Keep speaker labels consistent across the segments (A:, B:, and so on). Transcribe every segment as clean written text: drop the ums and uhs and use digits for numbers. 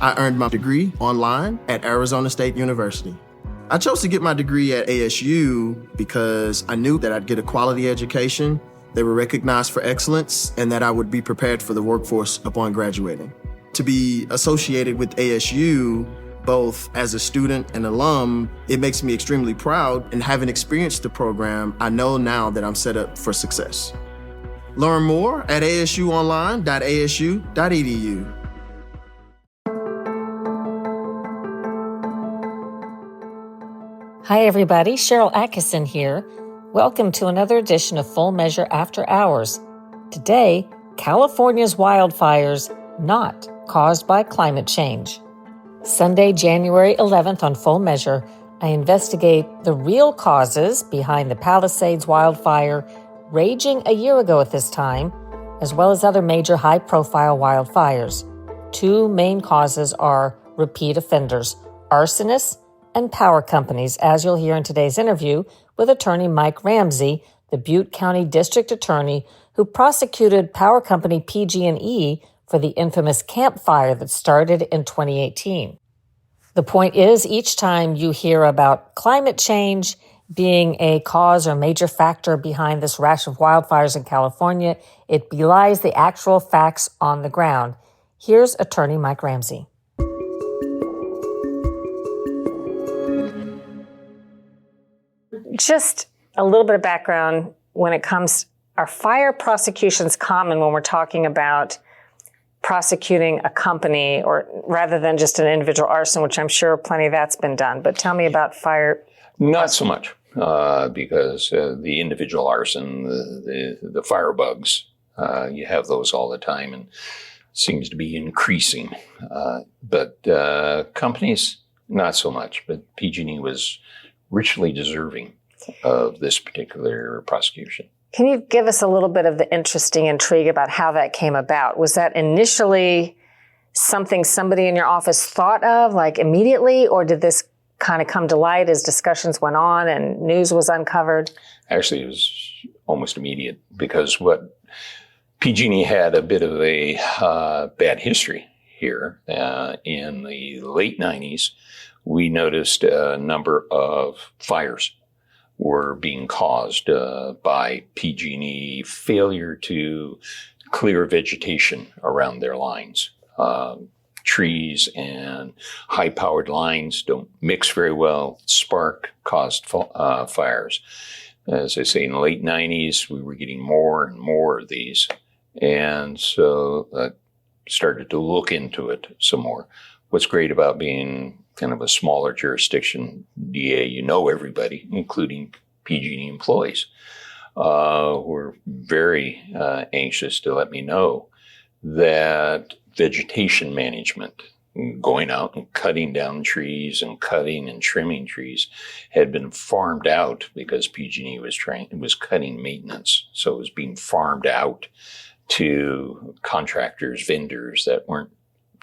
A: I earned my degree online at Arizona State University. I chose to get my degree at ASU because I knew that I'd get a quality education, they were recognized for excellence, and that I would be prepared for the workforce upon graduating. To be associated with ASU, both as a student and alum, it makes me extremely proud, and having experienced the program, I know now that I'm set up for success. Learn more at asuonline.asu.edu.
B: Hi everybody, Sharyl Attkisson here. Welcome to another edition of Full Measure After Hours. Today, California's wildfires not caused by climate change. Sunday, January 11th on Full Measure, I investigate the real causes behind the Palisades wildfire raging a year ago at this time, as well as other major high-profile wildfires. Two main causes are repeat offenders, arsonists, and power companies, as you'll hear in today's interview with attorney Mike Ramsey, the Butte County District Attorney who prosecuted power company PG&E for the infamous Camp Fire that started in 2018. The point is, each time you hear about climate change being a cause or major factor behind this rash of wildfires in California, it belies the actual facts on the ground. Here's attorney Mike Ramsey. Just a little bit of background when it comes, are fire prosecutions common when we're talking about prosecuting a company or rather than just an individual arson, which I'm sure plenty of that's been done. But tell me about fire.
C: Not so much because the individual arson, the firebugs, you have those all the time and seems to be increasing. But companies, not so much. But PG&E was richly deserving of this particular prosecution.
B: Can you give us a little bit of the interesting intrigue about how that came about? Was that initially something somebody in your office thought of, like immediately, or did this kind of come to light as discussions went on and news was uncovered?
C: Actually, it was almost immediate because what PG&E had a bit of a bad history here. In the late 90s, we noticed a number of fires were being caused by PG&E failure to clear vegetation around their lines. Trees and high-powered lines don't mix very well. Spark caused fires. As I say, in the late 90s, we were getting more and more of these. And so I started to look into it some more. What's great about being kind of a smaller jurisdiction, DA, you know everybody, including PG&E employees, who were very anxious to let me know that vegetation management, going out and cutting down trees and cutting and trimming trees, had been farmed out because PG&E was cutting maintenance. So it was being farmed out to contractors, vendors that weren't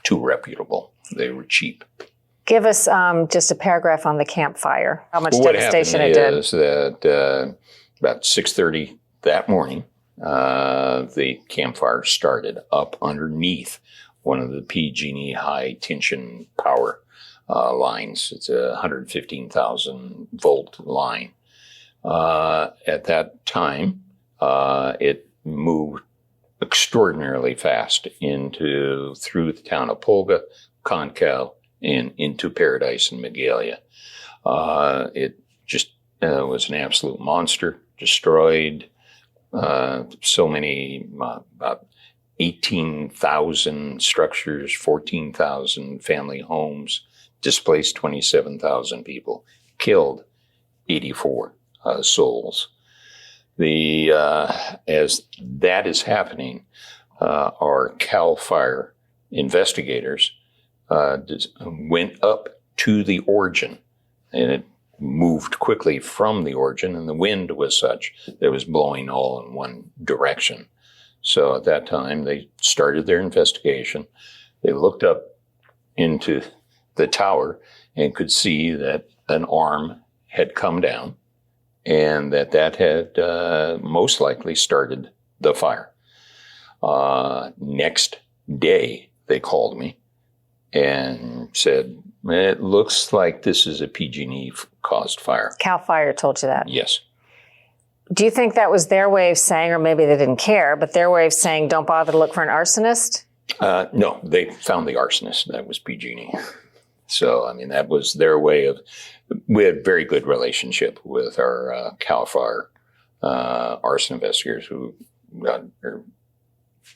C: too reputable. They were cheap.
B: Give us just a paragraph on the Camp Fire, how much devastation it did.
C: What happened is that about 6:30 that morning, the Camp Fire started up underneath one of the PG&E high-tension power lines. It's a 115,000 volt line. At that time, it moved extraordinarily fast through the town of Polga, Concal, and into Paradise and Magalia. It just was an absolute monster, destroyed so many, about 18,000 structures, 14,000 family homes, displaced 27,000 people, killed 84 souls. As that is happening, our CAL FIRE investigators went up to the origin, and it moved quickly from the origin, and the wind was such that it was blowing all in one direction. So at that time, they started their investigation. They looked up into the tower and could see that an arm had come down and that had most likely started the fire. Next day, they called me and said, it looks like this is a PG&E caused fire.
B: Cal Fire told you that?
C: Yes.
B: Do you think that was their way of saying, or maybe they didn't care, but their way of saying, don't bother to look for an arsonist?
C: No, they found the arsonist. That was PG&E. So, I mean, that was their way of, we had a very good relationship with our Cal Fire arson investigators who are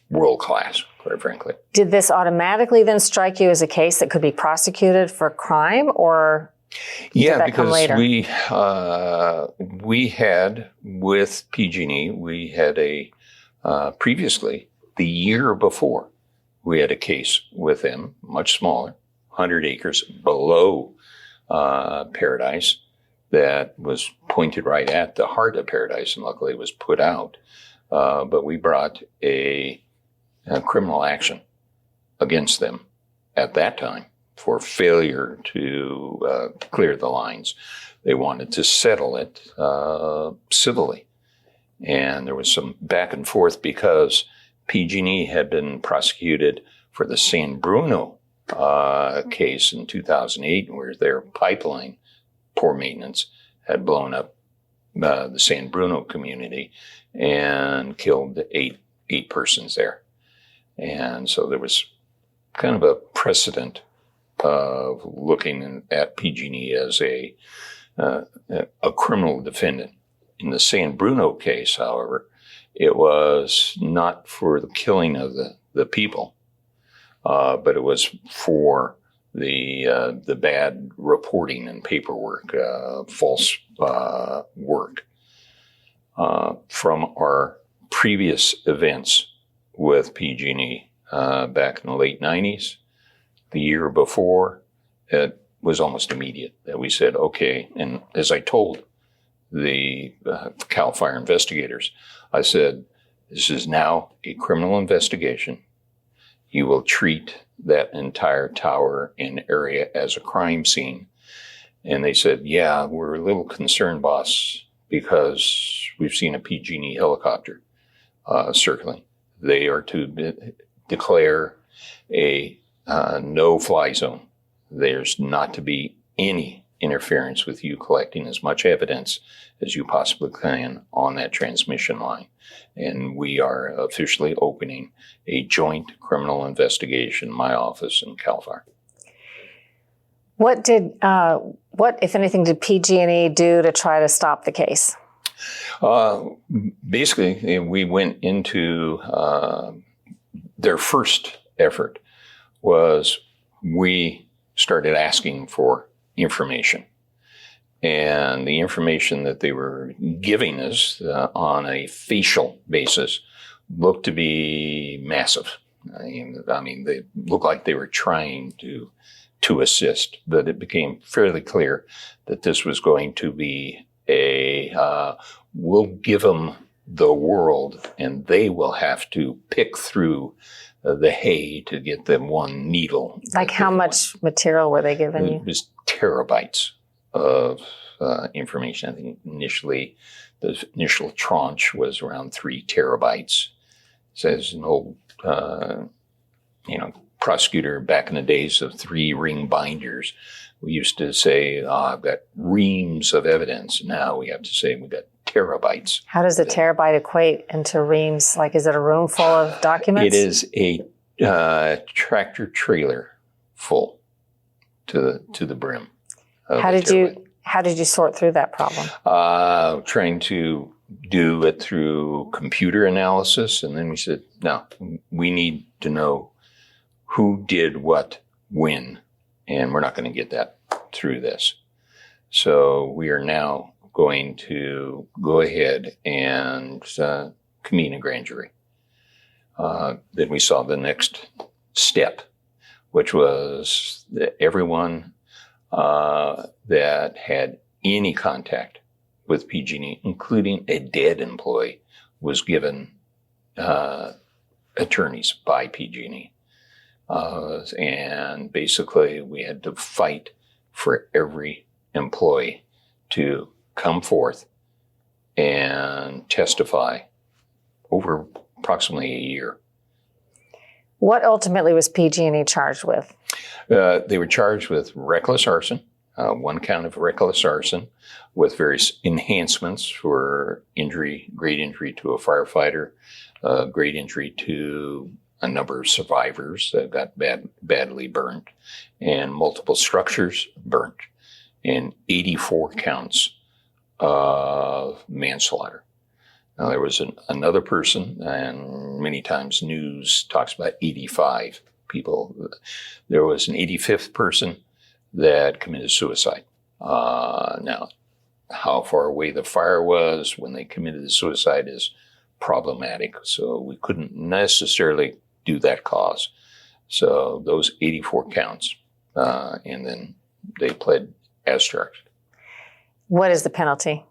C: world class, quite frankly.
B: Did this automatically then strike you as a case that could be prosecuted for crime, or did that come later?
C: We had with PG&E, we had previously, the year before, we had a case with them, much smaller, 100 acres below Paradise, that was pointed right at the heart of Paradise, and luckily it was put out. But we brought a criminal action against them at that time for failure to clear the lines. They wanted to settle it civilly. And there was some back and forth because PG&E had been prosecuted for the San Bruno case in 2008, where their pipeline, poor maintenance, had blown up the San Bruno community and killed eight persons there. And so there was kind of a precedent of looking at PG&E as a criminal defendant. In the San Bruno case, however, it was not for the killing of the people, but it was for the bad reporting and paperwork, false work. From our previous events with PG&E back in the late 90s, the year before, it was almost immediate that we said, okay, and as I told the Cal Fire investigators, I said, this is now a criminal investigation. You will treat that entire tower and area as a crime scene. And they said, yeah, we're a little concerned, boss, because we've seen a PG&E helicopter circling. They are to declare a no-fly zone. There's not to be any interference with you collecting as much evidence as you possibly can on that transmission line. And we are officially opening a joint criminal investigation, my office and Cal Fire.
B: What, if anything, did PG&E do to try to stop the case?
C: Basically, we went into their first effort was we started asking for information. And the information that they were giving us on a facial basis looked to be massive. I mean, they looked like they were trying to assist, but it became fairly clear that this was going to be we'll give them the world and they will have to pick through the hay to get them one needle.
B: Like how much material were they giving you?
C: It was terabytes of information. I think initially, the initial tranche was around 3 terabytes. Says an old, prosecutor back in the days of 3-ring binders. We used to say, I've got reams of evidence. Now we have to say we've got terabytes.
B: How does a terabyte equate into reams? Like, is it a room full of documents?
C: It is a tractor trailer full to the brim.
B: How did you sort through that problem?
C: Trying to do it through computer analysis. And then we said, no, we need to know who did what when, and we're not going to get that through this. So we are now going to go ahead and convene a grand jury. Then we saw the next step, which was that everyone that had any contact with PG&E, including a dead employee, was given attorneys by PG&E. And basically we had to fight for every employee to come forth and testify over approximately a year.
B: What ultimately was PG&E charged with?
C: They were charged with reckless arson, one count of reckless arson, with various enhancements for great injury to a firefighter, great injury to a number of survivors that got badly burnt, and multiple structures burnt, and 84 counts of manslaughter. Now, there was another person, and many times news talks about 85 people. There was an 85th person that committed suicide. Now, how far away the fire was when they committed the suicide is problematic, so we couldn't necessarily do that cause. So those 84 counts, and then they pled as charged.
B: What is the penalty?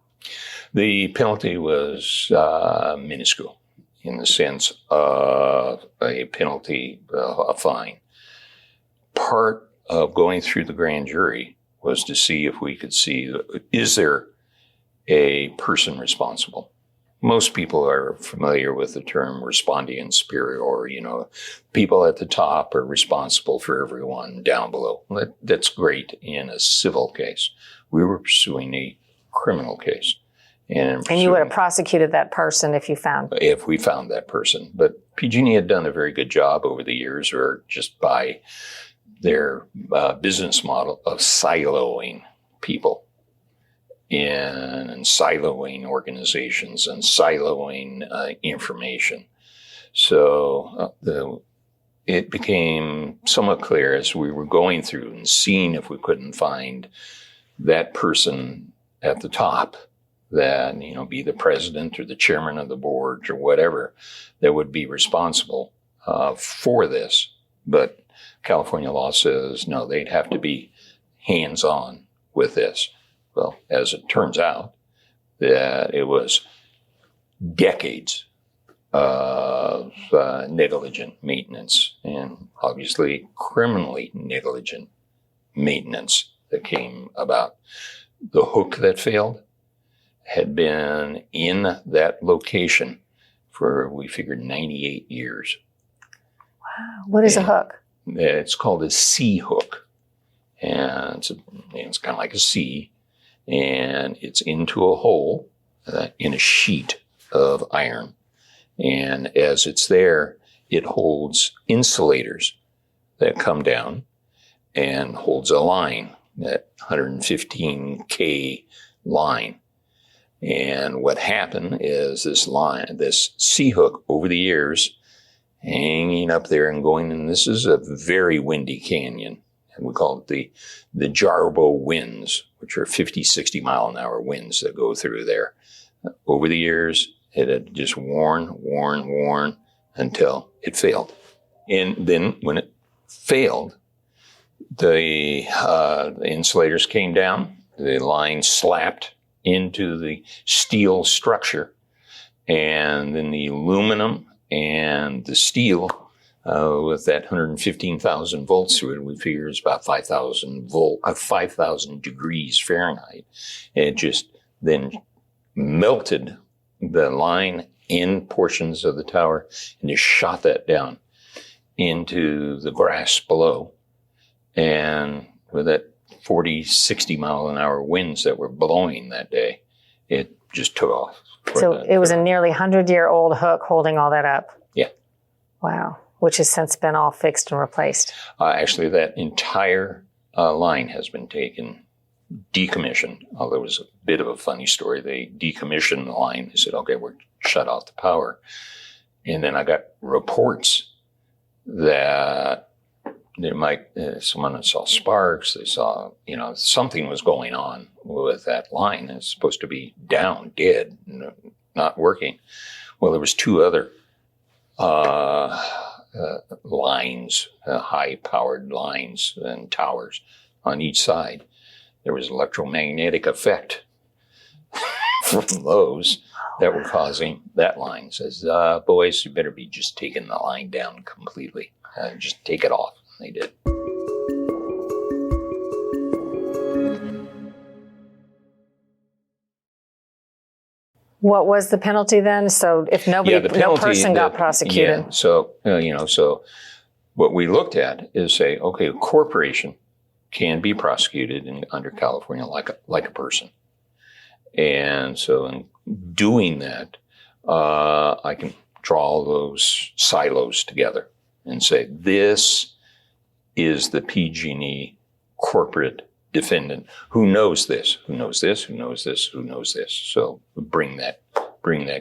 C: The penalty was minuscule in the sense of a penalty, a fine. Part of going through the grand jury was to see if we could see, is there a person responsible? Most people are familiar with the term respondeat superior, people at the top are responsible for everyone down below. That's great in a civil case. We were pursuing a criminal case. And
B: you would have prosecuted that person if we found that person. But PG&E had done a very good job over the years, or just by their business model of siloing people and siloing organizations and siloing information. So it became somewhat clear as we were going through and seeing if we couldn't find that person at the top, that, be the president or the chairman of the board or whatever, that would be responsible for this. But California law says, no, they'd have to be hands-on with this. Well, as it turns out, that it was decades of negligent maintenance, and obviously criminally negligent maintenance that came about. The hook that failed had been in that location for, we figured, 98 years. Wow. What is a hook?
C: It's called a C hook. And it's kind of like a C. And it's into a hole in a sheet of iron. And as it's there, it holds insulators that come down and holds a line, that 115K line. And what happened is this C-hook over the years, hanging up there and going, and this is a very windy canyon. And we call it the Jarbo winds, which are 50, 60 mile an hour winds that go through there. Over the years, it had just worn until it failed. And then when it failed, the insulators came down, the line slapped into the steel structure, and then the aluminum and the steel, with that 115,000 volts through it, we figure it's about 5,000 degrees Fahrenheit. It just then melted the line in portions of the tower and just shot that down into the grass below. And with that 40, 60 mile an hour winds that were blowing that day, it just took off.
B: So it was a nearly 100-year-old hook holding all that up?
C: Yeah.
B: Wow. Which has since been all fixed and replaced.
C: Actually, that entire line has been decommissioned. Although it was a bit of a funny story. They decommissioned the line. They said, okay, we're shut off the power. And then I got reports that there might, someone saw sparks. They saw, something was going on with that line. It's supposed to be down, dead, not working. Well, there was two other lines, high-powered lines and towers on each side. There was electromagnetic effect from those that were causing that line. It says, boys, you better be just taking the line down completely. Just take it off. And they did.
B: What was the penalty then? So if no person got prosecuted?
C: Yeah, so what we looked at is say, okay, a corporation can be prosecuted under California like a person. And so in doing that, I can draw all those silos together and say, this is the PG&E corporate defendant who knows this, who knows this, who knows this, who knows this. So bring that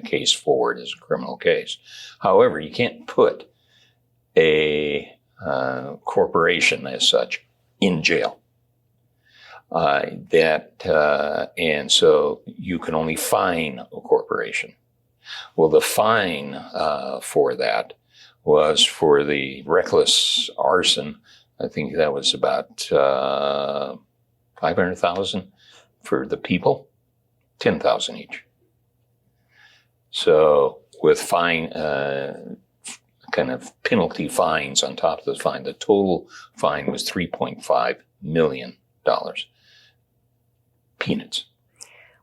C: case forward as a criminal case. However, you can't put a corporation as such in jail. And so you can only fine a corporation. Well, the fine for that was for the reckless arson. I think that was about $500,000 for the people, $10,000 each. So with fine, kind of penalty fines on top of the fine, the total fine was $3.5 million. Peanuts.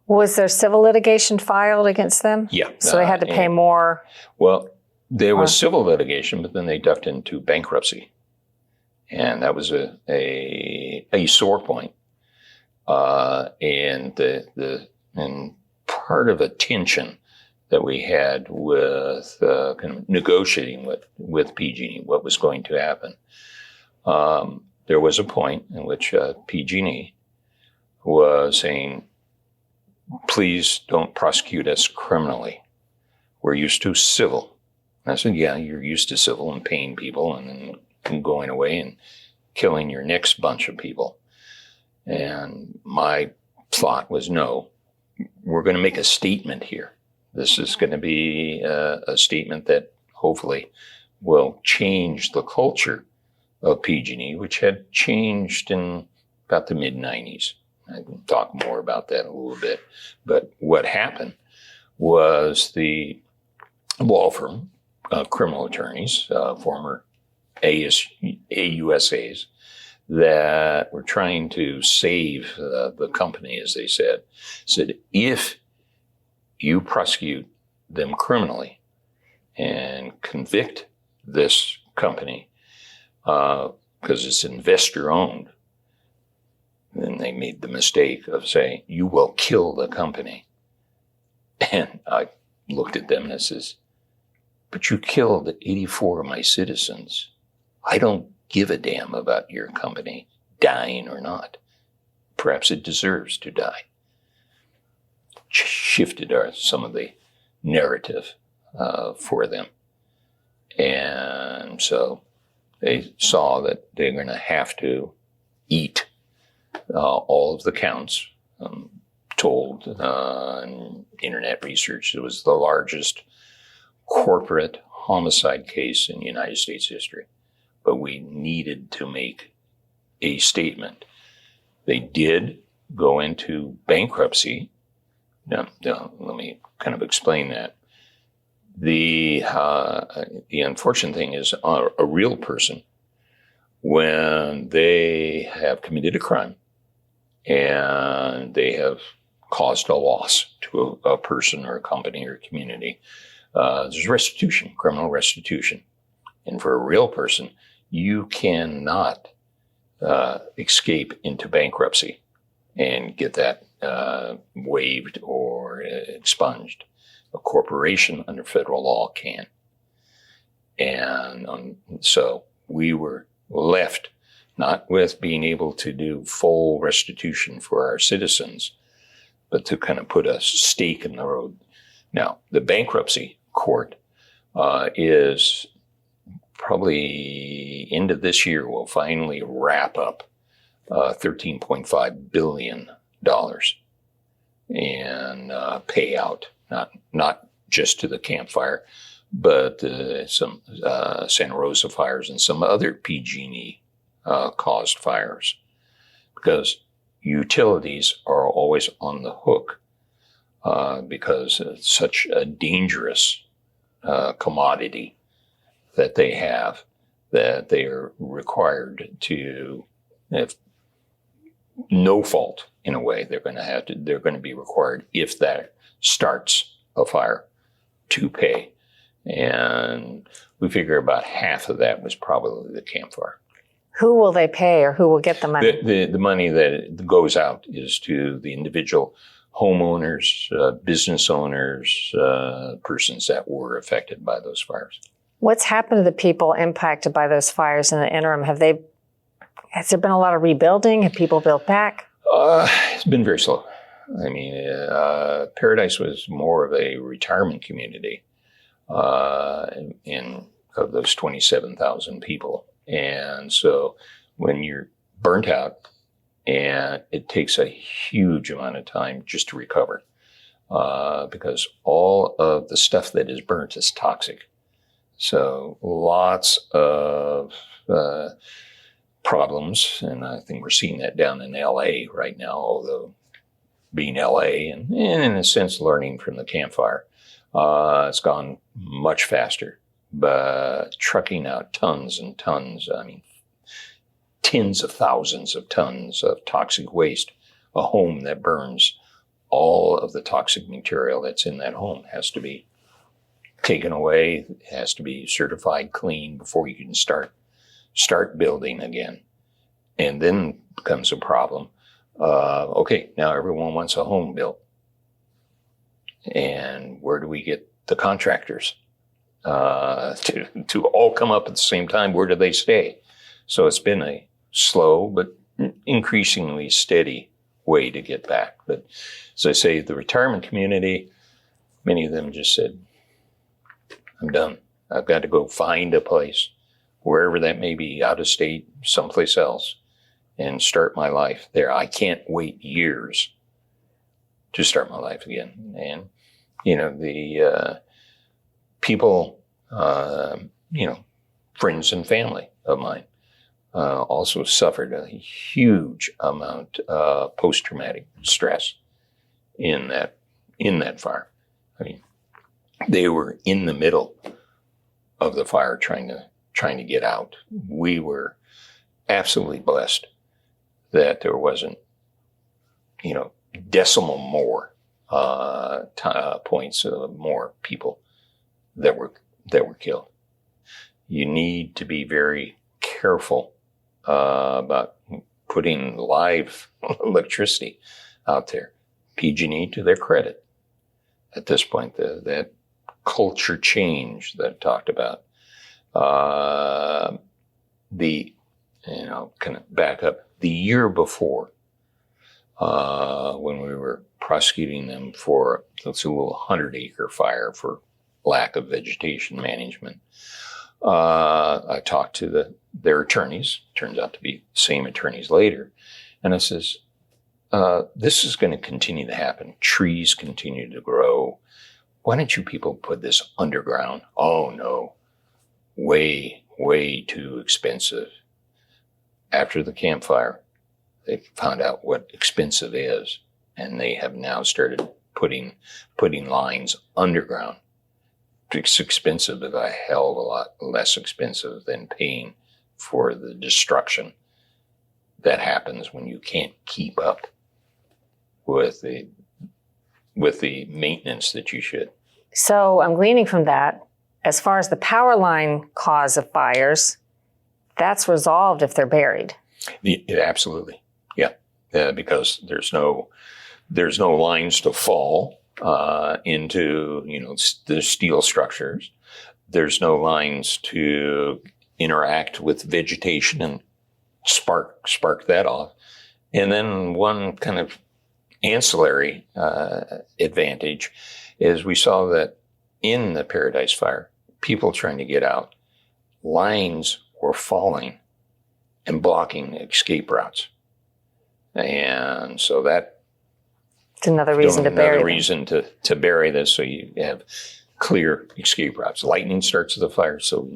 B: Was there civil litigation filed against them?
C: Yeah.
B: So they had to pay more?
C: Well, there was civil litigation, but then they ducked into bankruptcy. And that was a sore point. And part of a tension that we had with kind of negotiating with PG&E, what was going to happen. There was a point in which PG&E was saying, please don't prosecute us criminally. We're used to civil. And I said, yeah, you're used to civil and paying people and then going away and killing your next bunch of people. And my thought was, no, we're going to make a statement here. This is going to be a statement that hopefully will change the culture of PG&E, which had changed in about the mid-90s. I can talk more about that a little bit. But what happened was the law firm, criminal attorneys, former AUSAs, that were trying to save the company, as they said, if you prosecute them criminally and convict this company, because it's investor-owned, then they made the mistake of saying, you will kill the company. And I looked at them and I says, but you killed 84 of my citizens. I don't give a damn about your company dying or not. Perhaps it deserves to die. Shifted some of the narrative for them. And so they saw that they're going to have to eat all of the counts. Told in internet research it was the largest corporate homicide case in United States history. But we needed to make a statement. They did go into bankruptcy. Now, let me kind of explain that. The unfortunate thing is a real person, when they have committed a crime and they have caused a loss to a person or a company or a community, there's restitution, criminal restitution. And for a real person, you cannot escape into bankruptcy and get that waived or expunged. A corporation under federal law can. And so we were left not with being able to do full restitution for our citizens, but to kind of put a stake in the road. Now, the bankruptcy court is probably end of this year will finally wrap up $13.5 billion in payout, not just to the Camp Fire, but some Santa Rosa fires and some other PG&E caused fires, because utilities are always on the hook because it's such a dangerous commodity that they have, that they are required to, if no fault in a way, they're going to be required, if that starts a fire, to pay. And we figure about half of that was probably the campfire.
B: Who will they pay, or who will get the money?
C: The money that goes out is to the individual homeowners, business owners, persons that were affected by those fires.
B: What's happened to the people impacted by those fires in the interim? Has there been a lot of rebuilding? Have people built back?
C: It's been very slow. I mean, Paradise was more of a retirement community of those 27,000 people. And so when you're burnt out, and it takes a huge amount of time just to recover, because all of the stuff that is burnt is toxic. So lots of problems, and I think we're seeing that down in LA right now, although being LA and in a sense learning from the campfire, it's gone much faster. But trucking out tons and tons, I mean, tens of thousands of tons of toxic waste, a home that burns, all of the toxic material that's in that home has to be taken away, has to be certified clean before you can start building again. And then becomes a problem. Okay, now everyone wants a home built. And where do we get the contractors to all come up at the same time? Where do they stay? So it's been a slow but increasingly steady way to get back. But as I say, the retirement community, many of them just said, I'm done. I've got to go find a place, wherever that may be, out of state, someplace else, and start my life there. I can't wait years to start my life again. And, the people, friends and family of mine, also suffered a huge amount of post-traumatic stress in that fire. I mean, they were in the middle of the fire trying to get out. We were absolutely blessed that there wasn't, decimal more points of more people that were killed. You need to be very careful about putting live electricity out there. PG&E, to their credit, at this point, that culture change that I talked about, kind of back up, the year before, when we were prosecuting them for a little 100-acre fire for lack of vegetation management, I talked to their attorneys, turns out to be the same attorneys later, and I says, this is going to continue to happen. Trees continue to grow. Why don't you people put this underground? Oh, no. Way, way too expensive. After the campfire, they found out what expensive is, and they have now started putting lines underground. It's expensive, but a hell of a lot less expensive than paying for the destruction that happens when you can't keep up with the maintenance that you should.
B: So I'm gleaning from that, as far as the power line cause of fires, that's resolved if they're buried.
C: Absolutely, yeah, because there's no lines to fall into the steel structures. There's no lines to interact with vegetation and spark that off. And then one kind of ancillary advantage is we saw that in the Paradise Fire, people trying to get out, lines were falling and blocking escape routes. And so that
B: it's another reason to bury them.
C: Another reason to bury this, so you have clear escape routes. Lightning starts the fire, so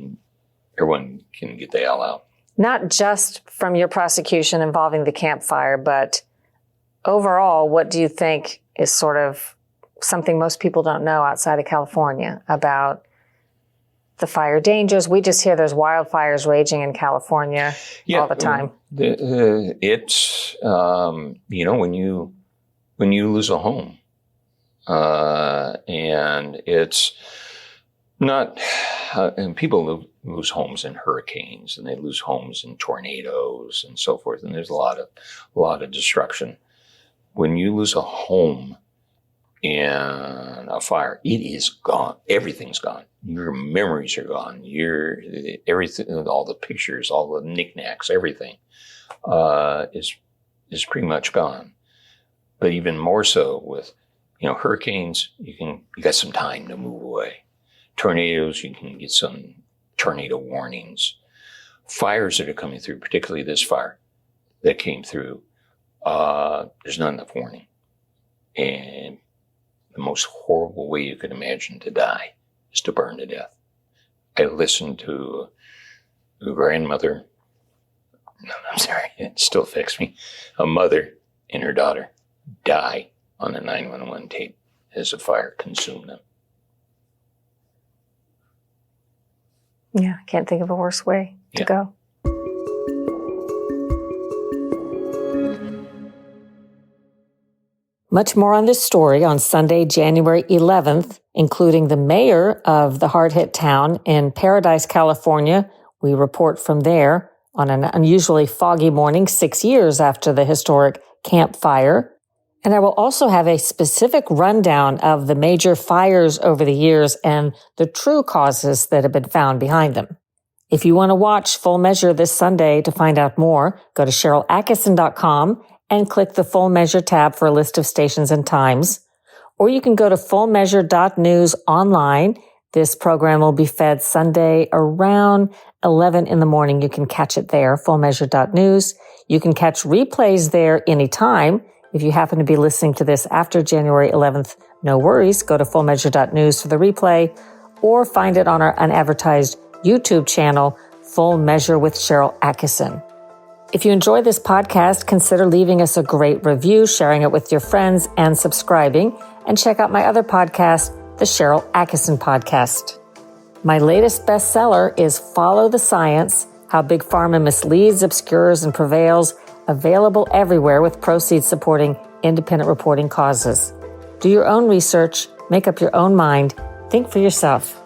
C: everyone can get the hell out.
B: Not just from your prosecution involving the campfire, but overall, what do you think is sort of something most people don't know outside of California about the fire dangers? We just hear there's wildfires raging in California all the time.
C: It's, when you lose a home, and it's Not, and people lose homes in hurricanes, and they lose homes in tornadoes and so forth. And there's a lot of destruction. When you lose a home in a fire, it is gone. Everything's gone. Your memories are gone. Everything, all the pictures, all the knickknacks, everything is pretty much gone. But even more so with, hurricanes, you got some time to move away. Tornadoes, you can get some tornado warnings. Fires that are coming through, particularly this fire that came through, there's not enough warning. And the most horrible way you could imagine to die is to burn to death. I listened to a grandmother, I'm sorry, it still affects me, a mother and her daughter die on the 911 tape as a fire consumed them.
B: Yeah, I can't think of a worse way to go. Much more on this story on Sunday, January 11th, including the mayor of the hard-hit town in Paradise, California. We report from there on an unusually foggy morning 6 years after the historic Camp Fire. And I will also have a specific rundown of the major fires over the years and the true causes that have been found behind them. If you want to watch Full Measure this Sunday to find out more, go to SharylAttkisson.com and click the Full Measure tab for a list of stations and times. Or you can go to fullmeasure.news online. This program will be fed Sunday around 11 in the morning. You can catch it there, fullmeasure.news. You can catch replays there anytime. If you happen to be listening to this after January 11th, no worries. Go to fullmeasure.news for the replay or find it on our unadvertised YouTube channel, Full Measure with Sharyl Attkisson. If you enjoy this podcast, consider leaving us a great review, sharing it with your friends, and subscribing. And check out my other podcast, the Sharyl Attkisson Podcast. My latest bestseller is Follow the Science, How Big Pharma Misleads, Obscures, and Prevails, available everywhere with proceeds supporting independent reporting causes. Do your own research, make up your own mind, think for yourself.